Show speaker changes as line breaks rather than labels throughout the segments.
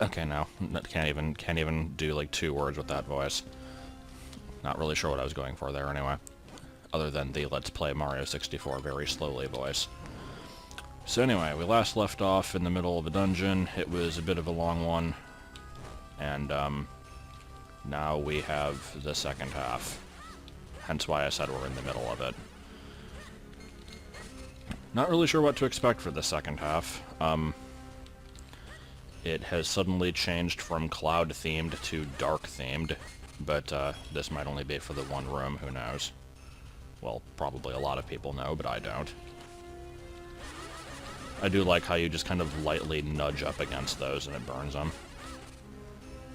Okay, no. Can't even do, like, 2 words with that voice. Not really sure what I was going for there, anyway. Other than the Let's Play Mario 64 very slowly voice. So anyway, we last left off in the middle of a dungeon. It was a bit of a long one. And, now we have the second half. Hence why I said we're in the middle of it. Not really sure what to expect for the second half. It has suddenly changed from cloud-themed to dark-themed, but this might only be for the one room, who knows. Well, probably a lot of people know, but I don't. I do like how you just kind of lightly nudge up against those and it burns them.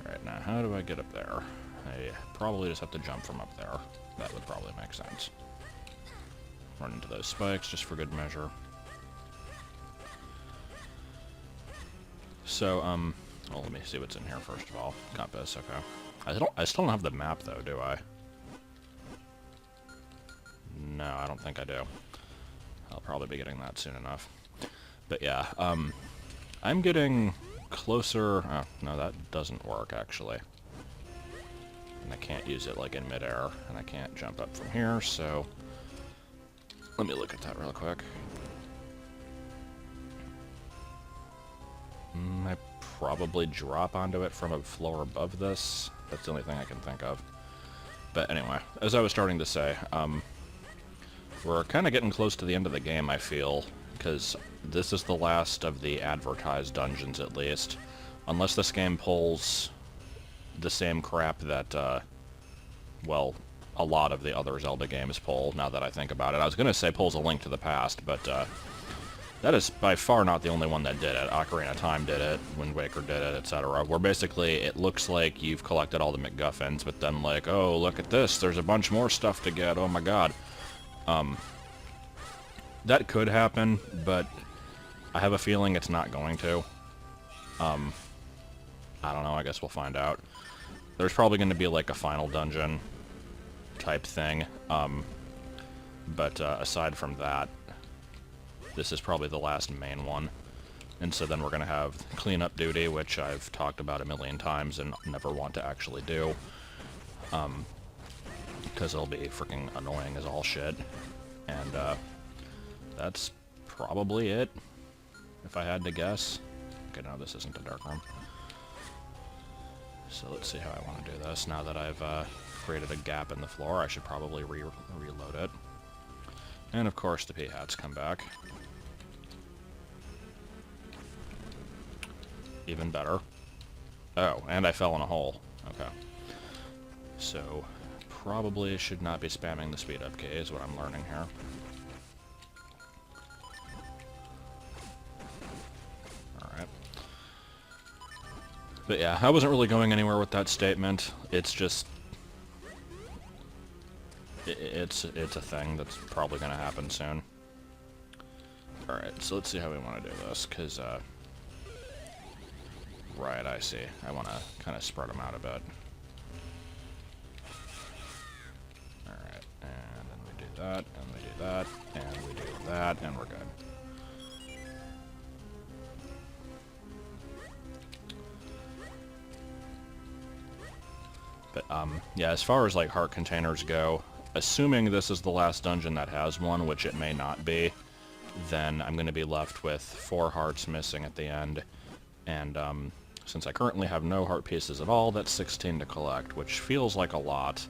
Alright, now how do I get up there? I probably just have to jump from up there. That would probably make sense. Run into those spikes just for good measure. So, well, let me see what's in here first of all. Compass, okay. I still don't have the map though, do I? No, I don't think I do. I'll probably be getting that soon enough. But yeah, I'm getting closer... Oh, no, that doesn't work, actually. And I can't use it, like, in midair, and I can't jump up from here, so... Let me look at that real quick. I probably drop onto it from a floor above this. That's the only thing I can think of. But anyway, as I was starting to say, we're kind of getting close to the end of the game, I feel, because this is the last of the advertised dungeons, at least. Unless this game pulls the same crap that, well, a lot of the other Zelda games pull, now that I think about it. I was going to say pulls A Link to the Past, but that is by far not the only one that did it. Ocarina of Time did it, Wind Waker did it, etc. Where basically it looks like you've collected all the MacGuffins, but then like, oh, look at this, there's a bunch more stuff to get, oh my god. That could happen, but I have a feeling it's not going to. I don't know, I guess we'll find out. There's probably going to be like a final dungeon type thing, but aside from that, this is probably the last main one. And so then we're going to have cleanup duty, which I've talked about a million times and never want to actually do. Because it'll be freaking annoying as all shit. And that's probably it, if I had to guess. Okay, no, this isn't a dark room. So let's see how I want to do this. Now that I've created a gap in the floor, I should probably reload it. And of course the P-hats come back. Even better. Oh, and I fell in a hole. Okay. So, probably should not be spamming the speed up key is what I'm learning here. Alright. But yeah, I wasn't really going anywhere with that statement. It's just... It's a thing that's probably going to happen soon. Alright, so let's see how we want to do this, because, right, I see. I want to kind of spread them out a bit. Alright, and then we do that, and we do that, and we do that, and we're good. But, yeah, as far as, like, heart containers go, assuming this is the last dungeon that has one, which it may not be, then I'm going to be left with 4 hearts missing at the end. And, since I currently have no heart pieces at all, that's 16 to collect, which feels like a lot.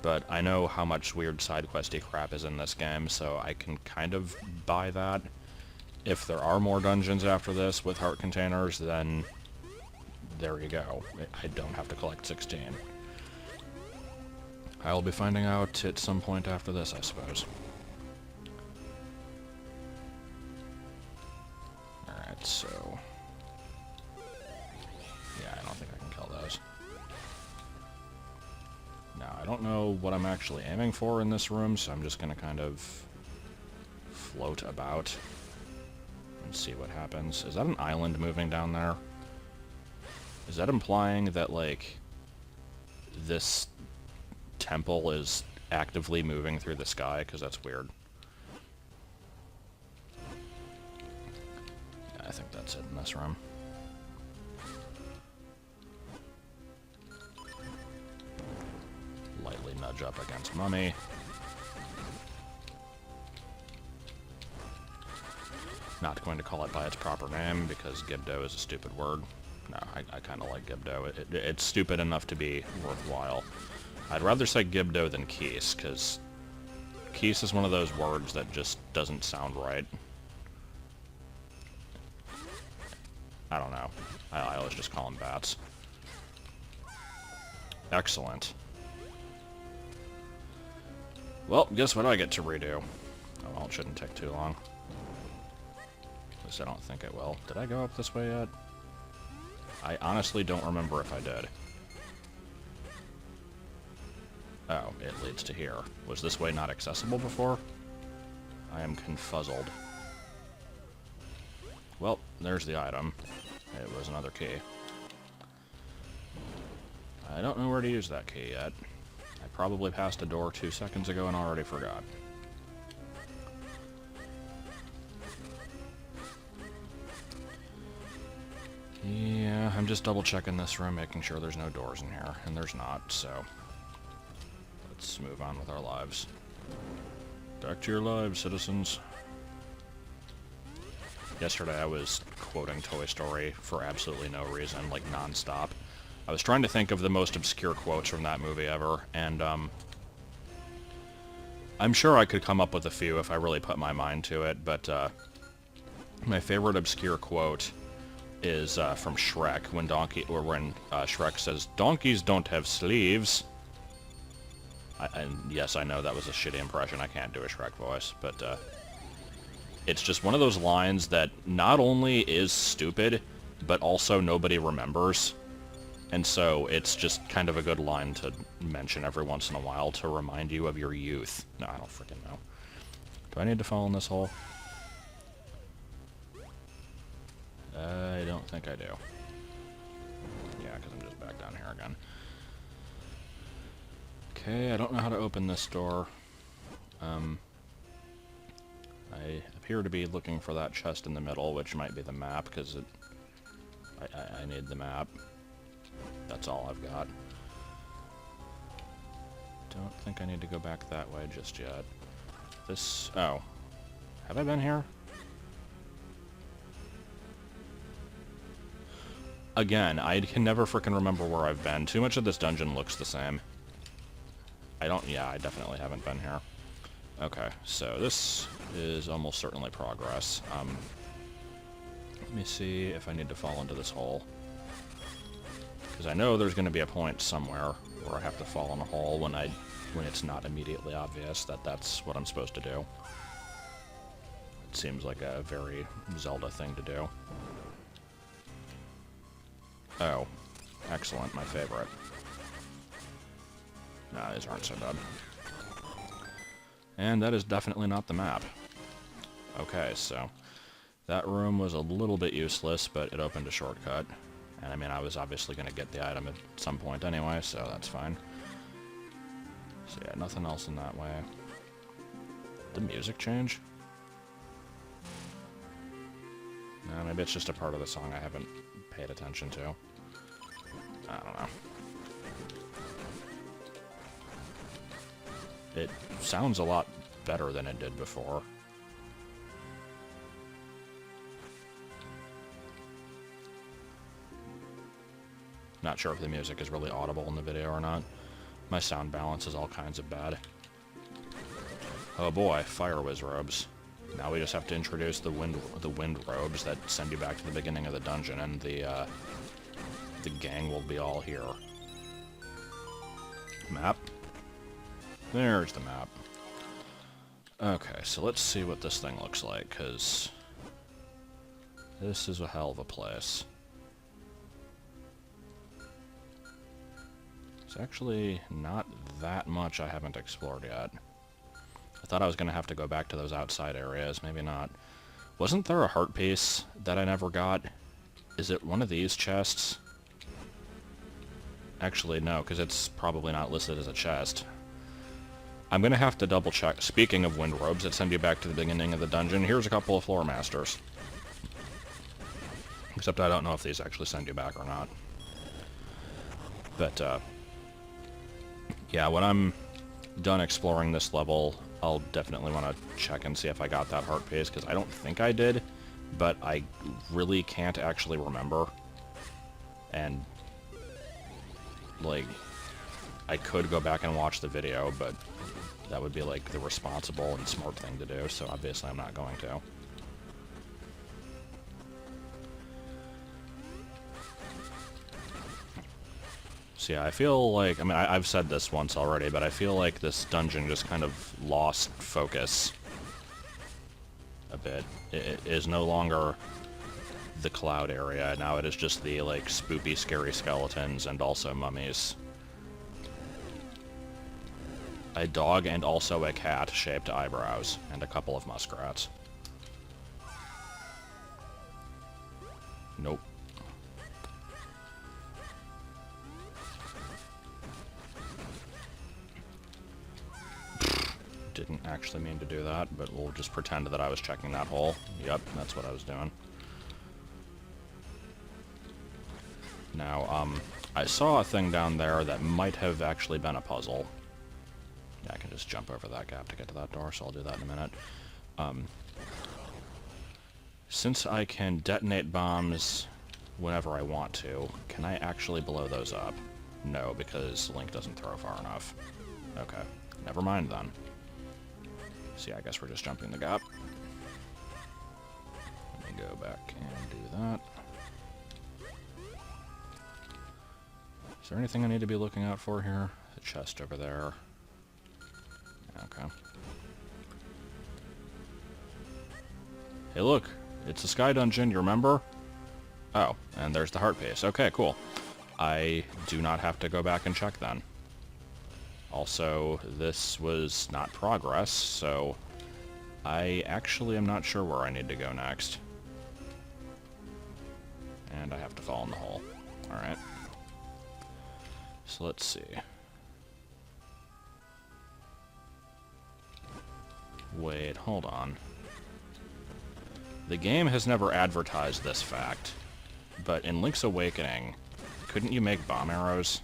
But I know how much weird side questy crap is in this game, so I can kind of buy that. If there are more dungeons after this with heart containers, then there you go. I don't have to collect 16. I'll be finding out at some point after this, I suppose. Alright, so... yeah, I don't think I can kill those. Now, I don't know what I'm actually aiming for in this room, so I'm just gonna kind of float about and see what happens. Is that an island moving down there? Is that implying that, like, this temple is actively moving through the sky? Because that's weird. Yeah, I think that's it in this room. dodge up against Mummy. Not going to call it by its proper name, because Gibdo is a stupid word. No, I kind of like Gibdo. It's stupid enough to be worthwhile. I'd rather say Gibdo than Keese, because Keese is one of those words that just doesn't sound right. I don't know. I always just call them bats. Excellent. Well, guess what I get to redo? Oh, well, it shouldn't take too long. At least I don't think it will. Did I go up this way yet? I honestly don't remember if I did. Oh, it leads to here. Was this way not accessible before? I am confuzzled. Well, there's the item. It was another key. I don't know where to use that key yet. I probably passed a door 2 seconds ago and already forgot. Yeah, I'm just double checking this room, making sure there's no doors in here, and there's not, so let's move on with our lives. Back to your lives, citizens. Yesterday I was quoting Toy Story for absolutely no reason, like non-stop. I was trying to think of the most obscure quotes from that movie ever, and I'm sure I could come up with a few if I really put my mind to it, but my favorite obscure quote is from Shrek, when Shrek says, "Donkeys don't have sleeves." And yes, I know that was a shitty impression. I can't do a Shrek voice, but it's just one of those lines that not only is stupid, but also nobody remembers. And so it's just kind of a good line to mention every once in a while to remind you of your youth. No, I don't freaking know. Do I need to fall in this hole? I don't think I do. Yeah, because I'm just back down here again. Okay, I don't know how to open this door. I appear to be looking for that chest in the middle, which might be the map, because I need the map. That's all I've got. Don't think I need to go back that way just yet. This... oh. Have I been here? Again, I can never frickin' remember where I've been. Too much of this dungeon looks the same. Yeah, I definitely haven't been here. Okay, so this is almost certainly progress. Let me see if I need to fall into this hole. Because I know there's going to be a point somewhere where I have to fall in a hole when it's not immediately obvious that that's what I'm supposed to do. It seems like a very Zelda thing to do. Oh, excellent, my favorite. Nah, these aren't so bad. And that is definitely not the map. Okay, so that room was a little bit useless, but it opened a shortcut. And I mean, I was obviously going to get the item at some point anyway, so that's fine. So yeah, nothing else in that way. Did the music change? No, maybe it's just a part of the song I haven't paid attention to. I don't know. It sounds a lot better than it did before. Not sure if the music is really audible in the video or not. My sound balance is all kinds of bad. Oh boy, fire whiz robes. Now we just have to introduce the wind robes that send you back to the beginning of the dungeon, and the gang will be all here. Map. There's the map. Okay, so let's see what this thing looks like, because this is a hell of a place. It's actually not that much I haven't explored yet. I thought I was going to have to go back to those outside areas. Maybe not. Wasn't there a heart piece that I never got? Is it one of these chests? Actually, no, because it's probably not listed as a chest. I'm going to have to double check. Speaking of wind robes that send you back to the beginning of the dungeon, here's a couple of floor masters. Except I don't know if these actually send you back or not. But, yeah, when I'm done exploring this level, I'll definitely want to check and see if I got that heart piece, because I don't think I did, but I really can't actually remember. And, like, I could go back and watch the video, but that would be, like, the responsible and smart thing to do, so obviously I'm not going to. So yeah, I feel like, I mean, I've said this once already, but I feel like this dungeon just kind of lost focus a bit. It is no longer the cloud area, now it is just the, like, spoopy, scary skeletons and also mummies. A dog and also a cat-shaped eyebrows, and a couple of muskrats. Nope. Didn't actually mean to do that, but we'll just pretend that I was checking that hole. Yep, that's what I was doing. Now, I saw a thing down there that might have actually been a puzzle. Yeah, I can just jump over that gap to get to that door, so I'll do that in a minute. Since I can detonate bombs whenever I want to, can I actually blow those up? No, because Link doesn't throw far enough. Okay, never mind then. So yeah, I guess we're just jumping the gap. Let me go back and do that. Is there anything I need to be looking out for here? The chest over there. Okay. Hey look, it's a sky dungeon, you remember? Oh, and there's the heart piece. Okay, cool. I do not have to go back and check then. Also, this was not progress, so I actually am not sure where I need to go next. And I have to fall in the hole. Alright. So let's see. Wait, hold on. The game has never advertised this fact, but in Link's Awakening, couldn't you make bomb arrows?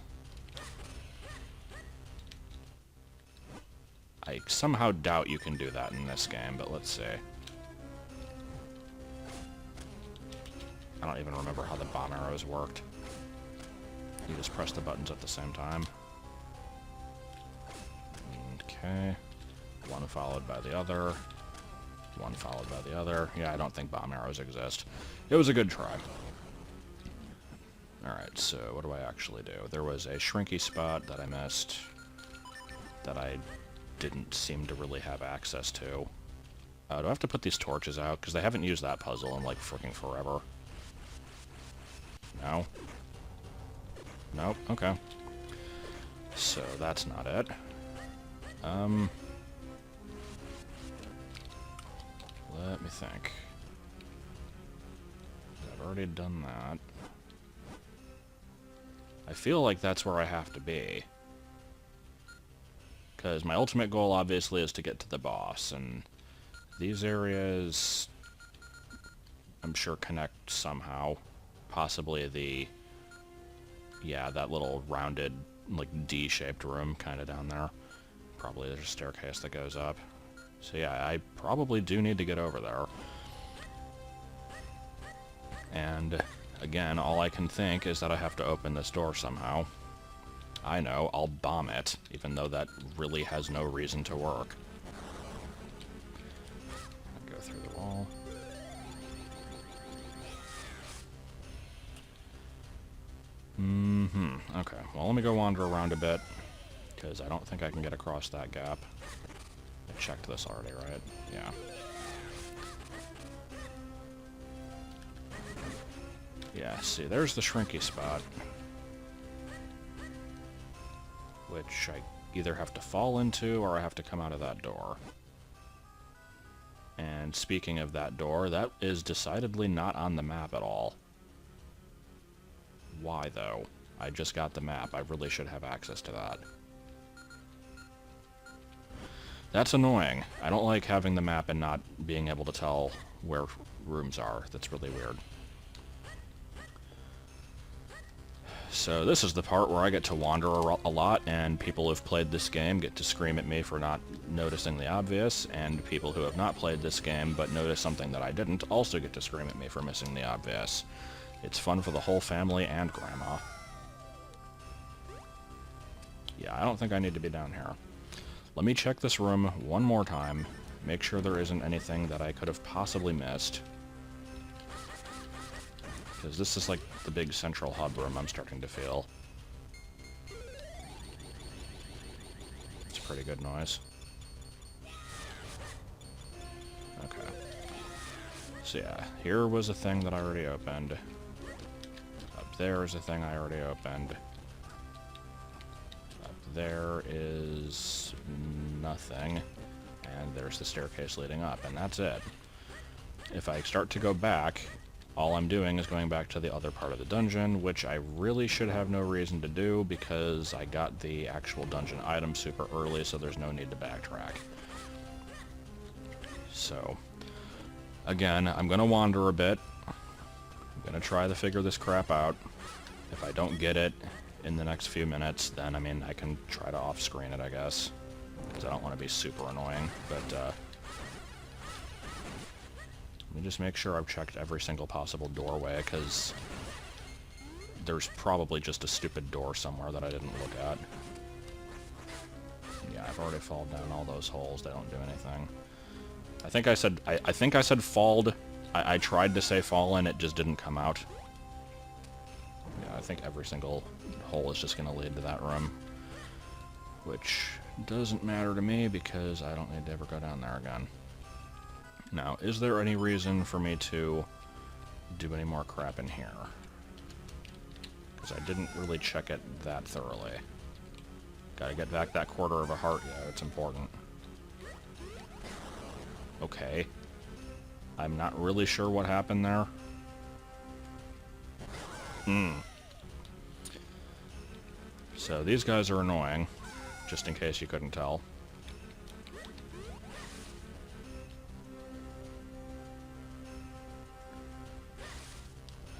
I somehow doubt you can do that in this game, but let's see. I don't even remember how the bomb arrows worked. You just press the buttons at the same time. Okay. One followed by the other. One followed by the other. Yeah, I don't think bomb arrows exist. It was a good try. Alright, so what do I actually do? There was a shrinky spot that I missed that I didn't seem to really have access to. Do I have to put these torches out? Because they haven't used that puzzle in, like, freaking forever. No? Nope, okay. So, that's not it. Let me think. I've already done that. I feel like that's where I have to be. Because my ultimate goal, obviously, is to get to the boss, and these areas, I'm sure, connect somehow. Possibly the, yeah, that little rounded, like, D-shaped room kind of down there. Probably there's a staircase that goes up. So yeah, I probably do need to get over there. And, again, all I can think is that I have to open this door somehow. I know, I'll bomb it, even though that really has no reason to work. Go through the wall. Okay, well, let me go wander around a bit, because I don't think I can get across that gap. I checked this already, right? Yeah. Yeah, see, there's the shrinky spot. Which I either have to fall into or I have to come out of that door. And speaking of that door, that is decidedly not on the map at all. Why, though? I just got the map. I really should have access to that. That's annoying. I don't like having the map and not being able to tell where rooms are. That's really weird. So this is the part where I get to wander a lot, and people who've played this game get to scream at me for not noticing the obvious, and people who have not played this game but noticed something that I didn't also get to scream at me for missing the obvious. It's fun for the whole family and Grandma. Yeah, I don't think I need to be down here. Let me check this room one more time, make sure there isn't anything that I could have possibly missed. Because this is like the big central hub room I'm starting to feel. It's a pretty good noise. Okay. So yeah, here was a thing that I already opened. Up there is a thing I already opened. Up there is nothing. And there's the staircase leading up, and that's it. If I start to go back, all I'm doing is going back to the other part of the dungeon, which I really should have no reason to do because I got the actual dungeon item super early, so there's no need to backtrack. So, again, I'm going to wander a bit. I'm going to try to figure this crap out. If I don't get it in the next few minutes, then, I mean, I can try to off-screen it, I guess. Because I don't want to be super annoying, but, let me just make sure I've checked every single possible doorway, because there's probably just a stupid door somewhere that I didn't look at. Yeah, I've already fallen down all those holes. They don't do anything. I think I said falled. I tried to say fallen. It just didn't come out. Yeah, I think every single hole is just going to lead to that room, which doesn't matter to me because I don't need to ever go down there again. Now, is there any reason for me to do any more crap in here? Because I didn't really check it that thoroughly. Gotta get back that quarter of a heart. Yeah, it's important. Okay. I'm not really sure what happened there. So these guys are annoying, just in case you couldn't tell.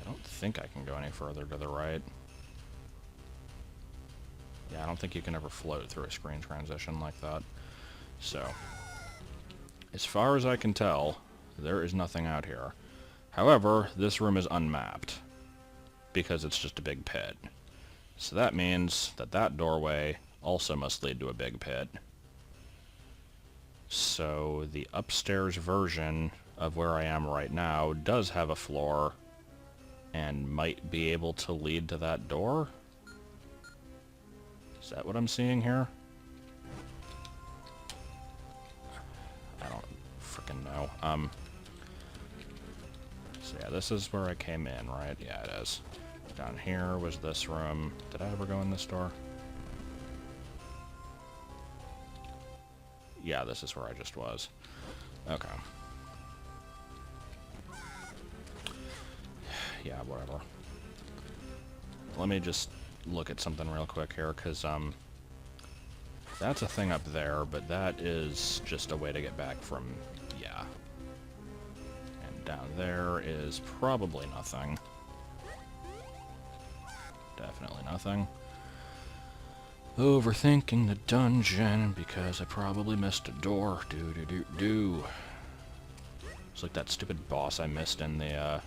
I think I can go any further to the right. Yeah, I don't think you can ever float through a screen transition like that. So, as far as I can tell, there is nothing out here. However, this room is unmapped, because it's just a big pit. So that means that that doorway also must lead to a big pit. So, the upstairs version of where I am right now does have a floor and might be able to lead to that door? Is that what I'm seeing here? I don't frickin' know. So yeah, this is where I came in, right? Yeah, it is. Down here was this room. Did I ever go in this door? Yeah, this is where I just was. Okay. Yeah, whatever. Let me just look at something real quick here, because, that's a thing up there, but that is just a way to get back from, yeah. And down there is probably nothing. Definitely nothing. Overthinking the dungeon, because I probably missed a door. It's like that stupid boss I missed in the,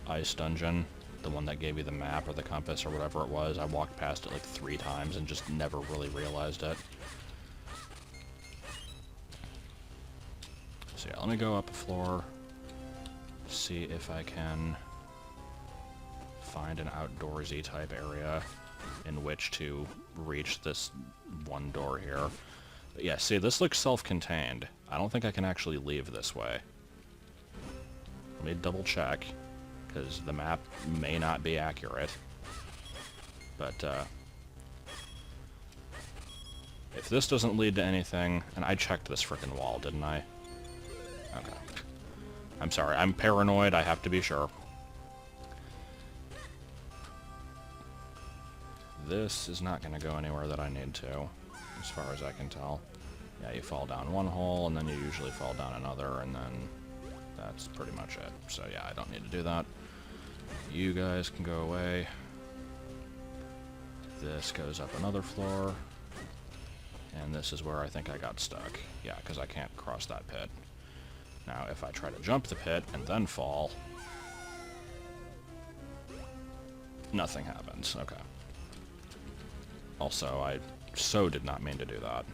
ice dungeon, the one that gave you the map or the compass or whatever it was. I walked past it like 3 times and just never really realized it. So yeah, let me go up a floor, see if I can find an outdoorsy type area in which to reach this one door here. But yeah, see, this looks self-contained. I don't think I can actually leave this way. Let me double check, because the map may not be accurate. But, if this doesn't lead to anything... And I checked this frickin' wall, didn't I? Okay. I'm sorry, I'm paranoid, I have to be sure. This is not going to go anywhere that I need to, as far as I can tell. Yeah, you fall down one hole, and then you usually fall down another, and then that's pretty much it. So yeah, I don't need to do that. You guys can go away. This goes up another floor. And this is where I think I got stuck. Yeah, because I can't cross that pit. Now, if I try to jump the pit and then fall, nothing happens. Okay. Also, I so did not mean to do that.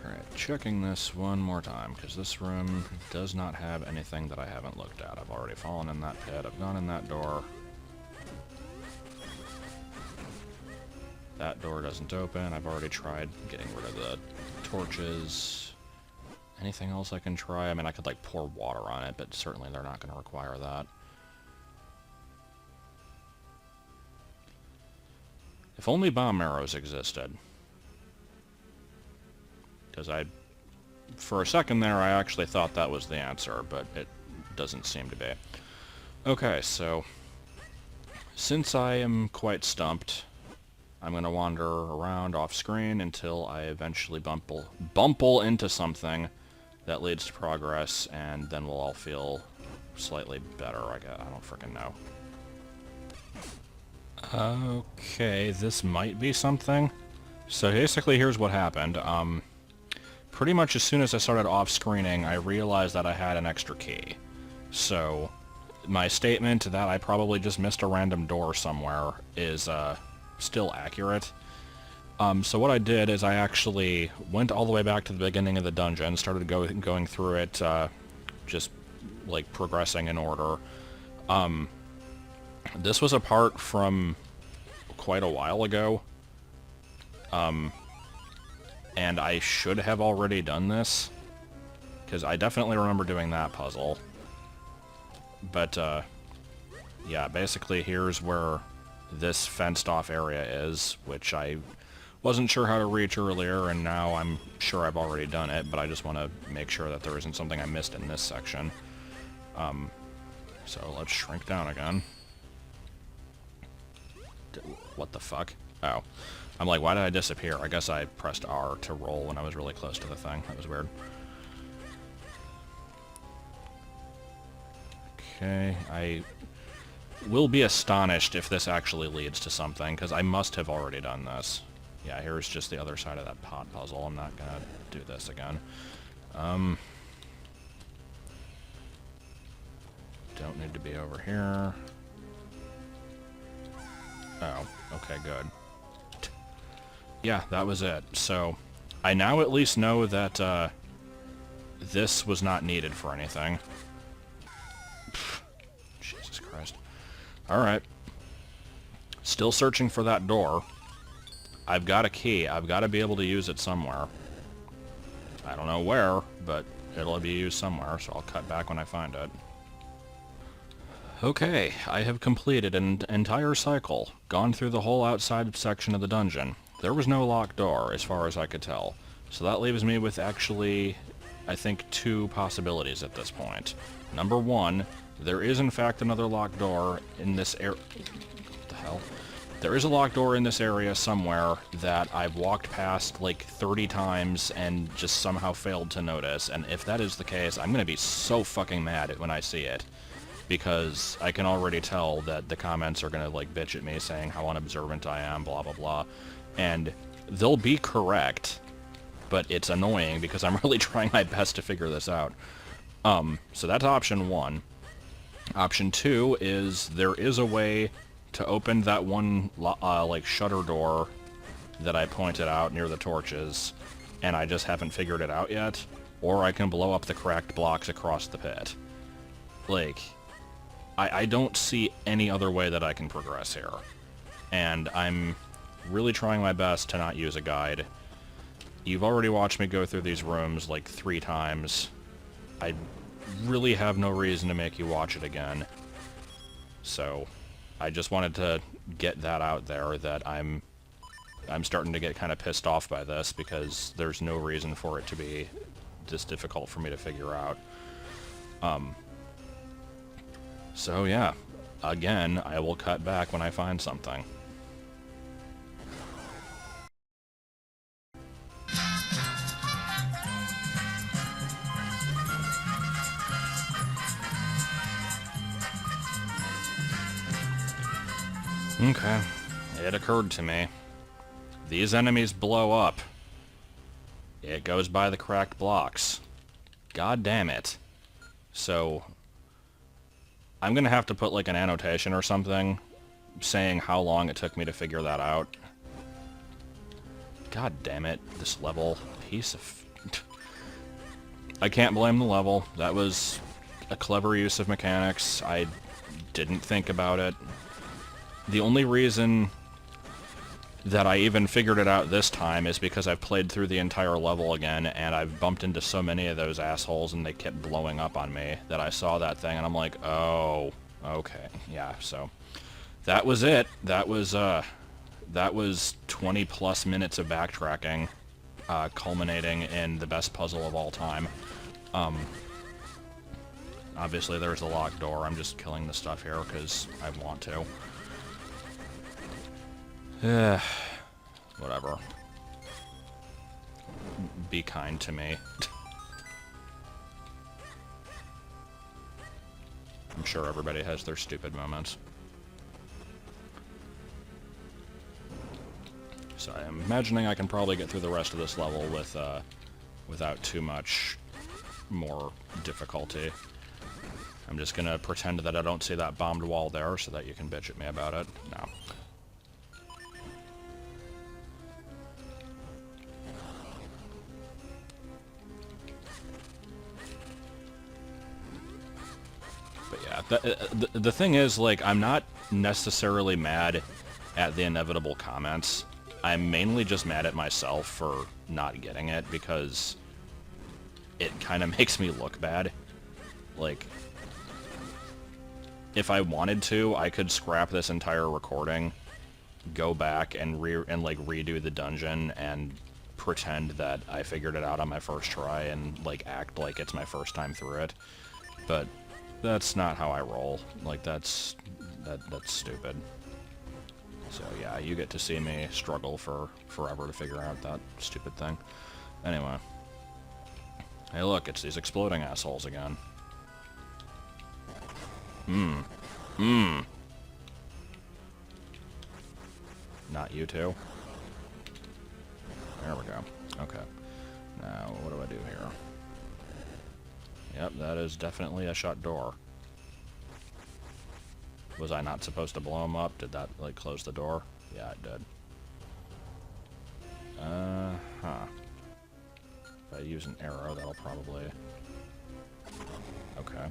Alright, checking this one more time, because this room does not have anything that I haven't looked at. I've already fallen in that pit, I've gone in that door. That door doesn't open. I've already tried getting rid of the torches. Anything else I can try? I mean, I could, like, pour water on it, but certainly they're not going to require that. If only bomb arrows existed. Because for a second there, I actually thought that was the answer, but it doesn't seem to be. Okay, so since I am quite stumped, I'm going to wander around off-screen until I eventually bumple into something that leads to progress, and then we'll all feel slightly better, I guess. I don't frickin' know. Okay, this might be something. So basically, here's what happened. Pretty much as soon as I started off-screening, I realized that I had an extra key. So my statement that I probably just missed a random door somewhere is, still accurate. So what I did is I actually went all the way back to the beginning of the dungeon, started going through it, just, like, progressing in order. This was a part from quite a while ago, and I should have already done this, because I definitely remember doing that puzzle. But, yeah, basically here's where this fenced-off area is, which I wasn't sure how to reach earlier, and now I'm sure I've already done it, but I just want to make sure that there isn't something I missed in this section. So let's shrink down again. What the fuck? Oh. I'm like, why did I disappear? I guess I pressed R to roll when I was really close to the thing. That was weird. Okay, I will be astonished if this actually leads to something, because I must have already done this. Yeah, here's just the other side of that pot puzzle. I'm not gonna do this again. Don't need to be over here. Oh, okay, good. Yeah, that was it. So, I now at least know that, this was not needed for anything. Pfft, Jesus Christ. Alright. Still searching for that door. I've got a key. I've got to be able to use it somewhere. I don't know where, but it'll be used somewhere, so I'll cut back when I find it. Okay, I have completed an entire cycle, gone through the whole outside section of the dungeon. There was no locked door, as far as I could tell. So that leaves me with actually, I think, two possibilities at this point. Number one, there is in fact another locked door in this area. What the hell? There is a locked door in this area somewhere that I've walked past like 30 times and just somehow failed to notice. And if that is the case, I'm gonna be so fucking mad when I see it. Because I can already tell that the comments are gonna, like, bitch at me saying how unobservant I am, blah blah blah. And they'll be correct, but it's annoying because I'm really trying my best to figure this out. So that's option one. Option two is there is a way to open that one, like, shutter door that I pointed out near the torches, and I just haven't figured it out yet. Or I can blow up the cracked blocks across the pit. Like, I don't see any other way that I can progress here. And I'm really trying my best to not use a guide. You've already watched me go through these rooms like 3 times. I really have no reason to make you watch it again. So, I just wanted to get that out there, that I'm starting to get kind of pissed off by this, because there's no reason for it to be this difficult for me to figure out. So yeah, again, I will cut back when I find something. Okay. It occurred to me. These enemies blow up. It goes by the cracked blocks. God damn it. So, I'm gonna have to put like an annotation or something saying how long it took me to figure that out. God damn it, this level. Piece of... I can't blame the level. That was a clever use of mechanics. I didn't think about it. The only reason that I even figured it out this time is because I've played through the entire level again, and I've bumped into so many of those assholes, and they kept blowing up on me, that I saw that thing, and I'm like, oh, okay, yeah, so... That was it. That was 20 plus minutes of backtracking, culminating in the best puzzle of all time. Obviously there's a locked door. I'm just killing the stuff here because I want to. Whatever. Be kind to me. I'm sure everybody has their stupid moments. So I'm imagining I can probably get through the rest of this level with, without too much more difficulty. I'm just gonna pretend that I don't see that bombed wall there so that you can bitch at me about it. No. But yeah, the thing is, like, I'm not necessarily mad at the inevitable comments. I'm mainly just mad at myself for not getting it, because it kind of makes me look bad. Like, if I wanted to, I could scrap this entire recording, go back and redo the dungeon and pretend that I figured it out on my first try and like act like it's my first time through it. But that's not how I roll. Like, that's stupid. So yeah, you get to see me struggle for forever to figure out that stupid thing. Anyway. Hey look, it's these exploding assholes again. Not you two. There we go. Okay. Now, what do I do here? Yep, that is definitely a shut door. Was I not supposed to blow them up? Did that, like, close the door? Yeah, it did. Huh. If I use an arrow, that'll probably... Okay.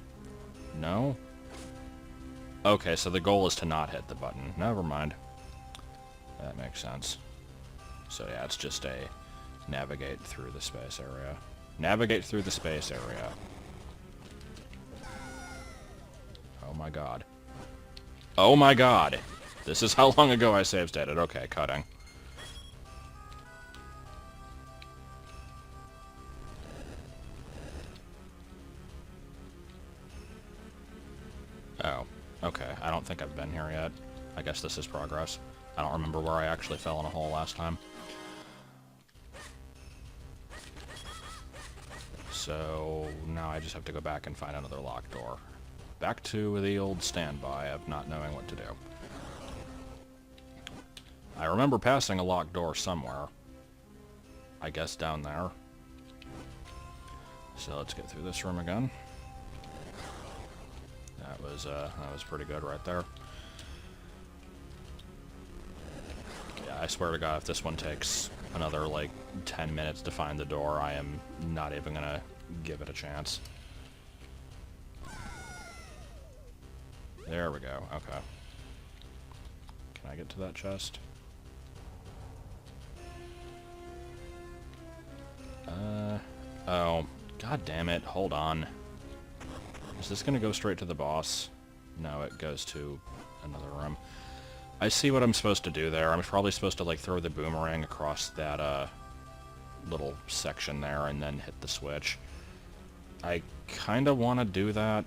No? Okay, so the goal is to not hit the button. Never mind. That makes sense. So yeah, it's just a navigate through the space area. Navigate through the space area. Oh my god. Oh my god! This is how long ago I save stated. Okay, cutting. Oh, okay. I don't think I've been here yet. I guess this is progress. I don't remember where I actually fell in a hole last time. So now I just have to go back and find another locked door. Back to the old standby of not knowing what to do. I remember passing a locked door somewhere. I guess down there. So let's get through this room again. That was pretty good right there. Yeah, I swear to God, if this one takes another, like, 10 minutes to find the door, I am not even gonna give it a chance. There we go, okay. Can I get to that chest? Oh, god damn it, hold on. Is this gonna go straight to the boss? No, it goes to another room. I see what I'm supposed to do there. I'm probably supposed to, like, throw the boomerang across that, little section there and then hit the switch. I kinda wanna do that,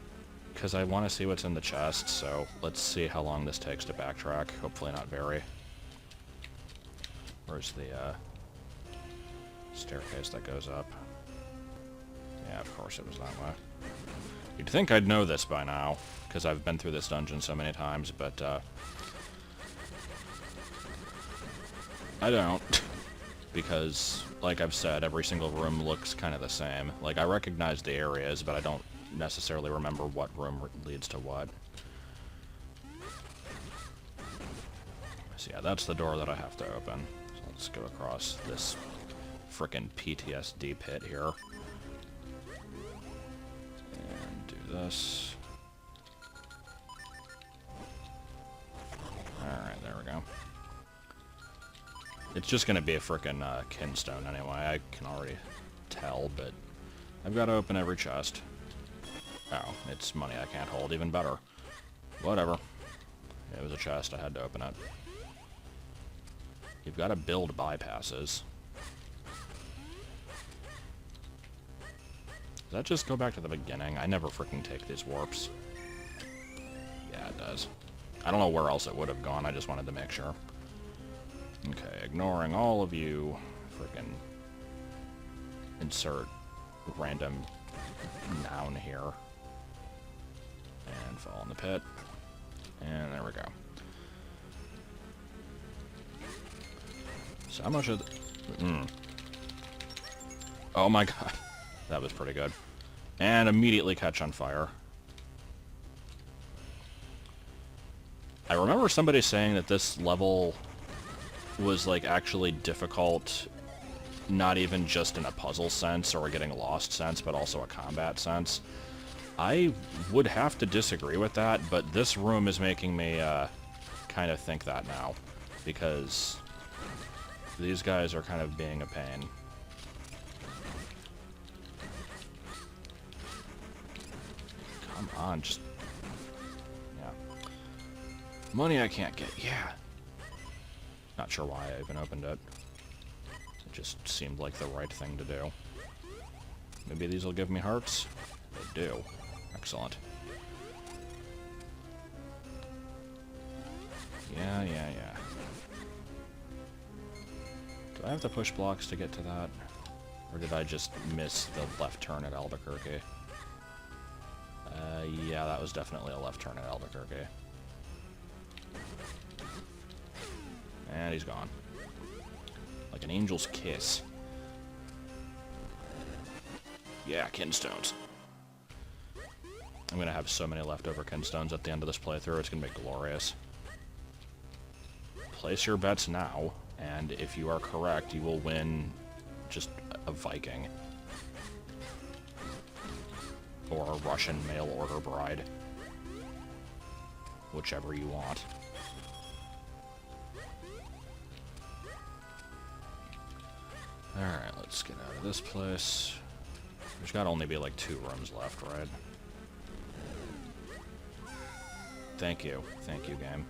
because I want to see what's in the chest, so let's see how long this takes to backtrack. Hopefully not very. Where's the, staircase that goes up? Yeah, of course it was that way. You'd think I'd know this by now, because I've been through this dungeon so many times, but, I don't. Because, like I've said, every single room looks kind of the same. Like, I recognize the areas, but I don't necessarily remember what room leads to what. So yeah, that's the door that I have to open. So let's go across this frickin' PTSD pit here. And do this. Alright, there we go. It's just gonna be a frickin' kinstone anyway, I can already tell, but I've got to open every chest. Oh, it's money I can't hold, even better. Whatever. It was a chest, I had to open it. You've got to build bypasses. Does that just go back to the beginning? I never frickin' take these warps. Yeah, it does. I don't know where else it would have gone, I just wanted to make sure. Okay, ignoring all of you, frickin' insert random noun here. And fall in the pit. And there we go. So how much of the... Oh my god. That was pretty good. And immediately catch on fire. I remember somebody saying that this level was, like, actually difficult, not even just in a puzzle sense or a getting lost sense, but also a combat sense. I would have to disagree with that, but this room is making me kind of think that now, because these guys are kind of being a pain. Come on, just... Yeah. Money I can't get, yeah. Not sure why I even opened it. It just seemed like the right thing to do. Maybe these will give me hearts? They do. Excellent. Yeah. Do I have to push blocks to get to that? Or did I just miss the left turn at Albuquerque? Yeah, that was definitely a left turn at Albuquerque. And he's gone. Like an angel's kiss. Yeah, kinstones. I'm gonna have so many leftover kinstones at the end of this playthrough, it's gonna be glorious. Place your bets now, and if you are correct, you will win just a Viking. Or a Russian mail-order bride. Whichever you want. Alright, let's get out of this place. There's gotta only be like 2 rooms left, right? Thank you, game.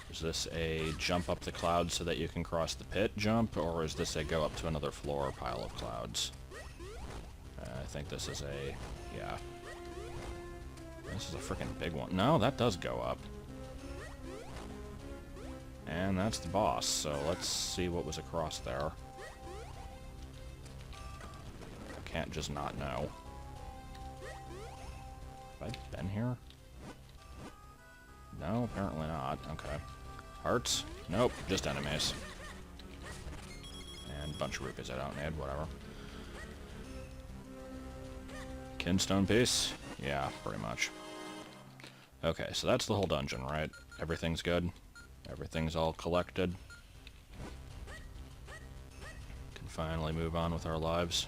Is this a jump up the clouds so that you can cross the pit jump, or is this a go up to another floor pile of clouds? I think this is a... yeah. This is a freaking big one. No, that does go up. And that's the boss, so let's see what was across there. I can't just not know. Have I been here? No, apparently not. Okay. Hearts? Nope, just enemies. And a bunch of rupees I don't need, whatever. Kinstone piece? Yeah, pretty much. Okay, so that's the whole dungeon, right? Everything's good? Everything's all collected? Can finally move on with our lives.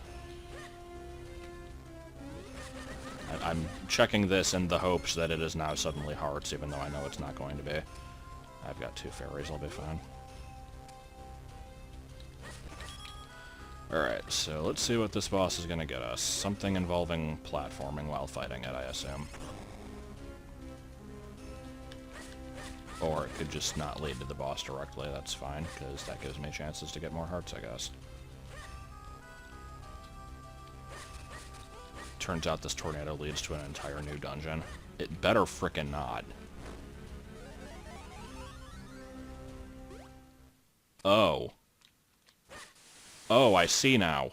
I'm checking this in the hopes that it is now suddenly hearts, even though I know it's not going to be. I've got 2 fairies, I'll be fine. Alright, so let's see what this boss is going to get us. Something involving platforming while fighting it, I assume. Or it could just not lead to the boss directly, that's fine, because that gives me chances to get more hearts, I guess. Turns out this tornado leads to an entire new dungeon. It better frickin' not. Oh. Oh, I see now.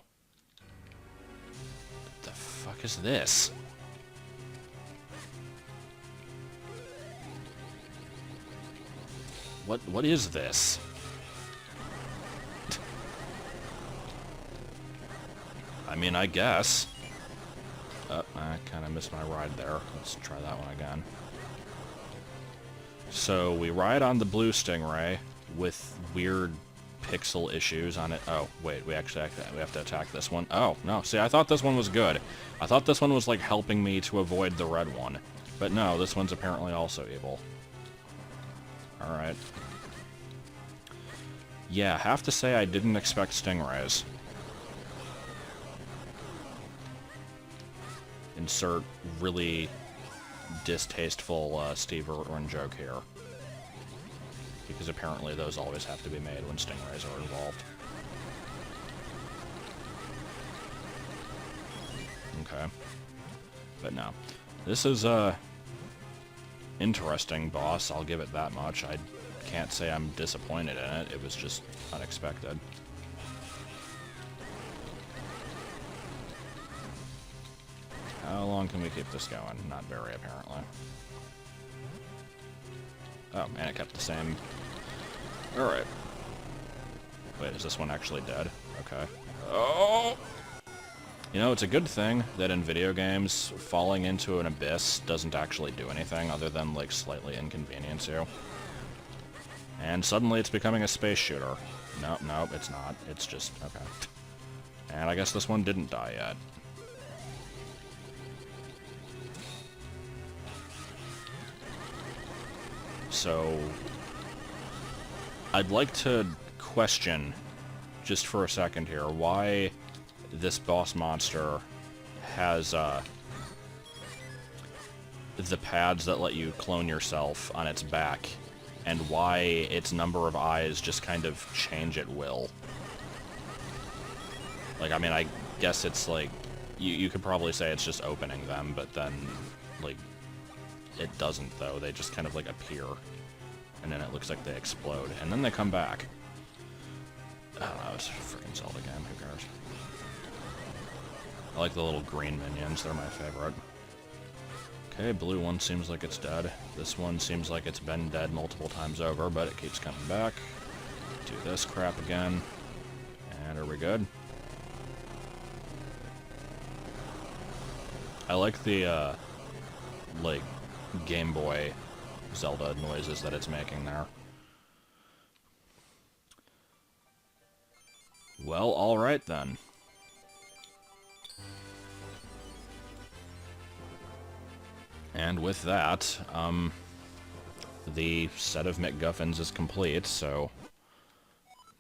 What the fuck is this? What is this? I mean, I guess. I kind of missed my ride there. Let's try that one again. So we ride on the blue stingray with weird pixel issues on it. Oh, wait, we have to attack this one. Oh, no, see, I thought this one was good. I thought this one was, like, helping me to avoid the red one. But no, this one's apparently also evil. Alright. Yeah, have to say I didn't expect stingrays. Insert really distasteful Steve Irwin joke here. Because apparently those always have to be made when stingrays are involved. Okay. But no. This is a interesting boss, I'll give it that much. I can't say I'm disappointed in it, it was just unexpected. How long can we keep this going? Not very, apparently. Oh, and it kept the same. Alright. Wait, is this one actually dead? Okay. Oh! You know, it's a good thing that in video games, falling into an abyss doesn't actually do anything other than, like, slightly inconvenience you. And suddenly it's becoming a space shooter. Nope, nope, it's not. It's just... okay. And I guess this one didn't die yet. So, I'd like to question, just for a second here, why this boss monster has the pads that let you clone yourself on its back, and why its number of eyes just kind of change at will. Like, I mean, I guess it's like, you could probably say it's just opening them, but then, like, it doesn't, though. They just kind of, like, appear. And then it looks like they explode. And then they come back. I don't know, it's a freaking Zelda game. Who cares? I like the little green minions. They're my favorite. Okay, blue one seems like it's dead. This one seems like it's been dead multiple times over, but it keeps coming back. Do this crap again. And are we good? I like the, like, Game Boy Zelda noises that it's making there. Well, alright then. And with that, the set of MacGuffins is complete, so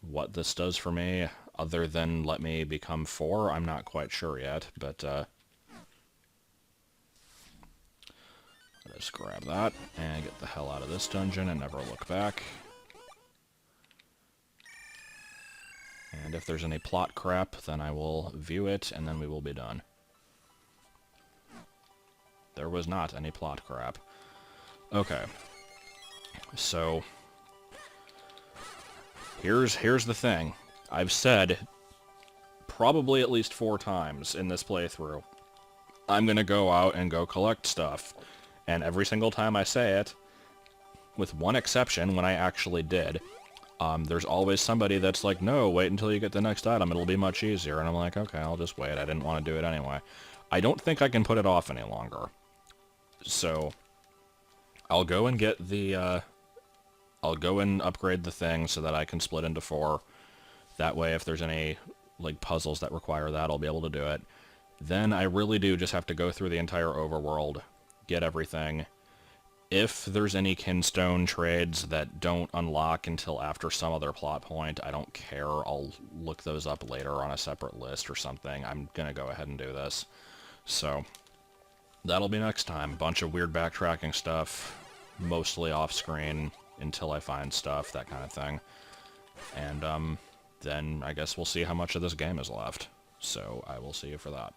what this does for me, other than let me become 4, I'm not quite sure yet, but, let's grab that, and get the hell out of this dungeon and never look back. And if there's any plot crap, then I will view it, and then we will be done. There was not any plot crap. Okay. So, here's the thing. I've said, probably at least 4 times in this playthrough, I'm gonna go out and go collect stuff. And every single time I say it, with one exception, when I actually did, there's always somebody that's like, no, wait until you get the next item, it'll be much easier. And I'm like, okay, I'll just wait, I didn't want to do it anyway. I don't think I can put it off any longer. So, I'll go and get the, I'll go and upgrade the thing so that I can split into 4. That way, if there's any, like, puzzles that require that, I'll be able to do it. Then I really do just have to go through the entire overworld, get everything. If there's any kinstone trades that don't unlock until after some other plot point, I don't care. I'll look those up later on a separate list or something. I'm gonna go ahead and do this. So, that'll be next time. Bunch of weird backtracking stuff, mostly off-screen until I find stuff, that kind of thing. And, then I guess we'll see how much of this game is left. So, I will see you for that.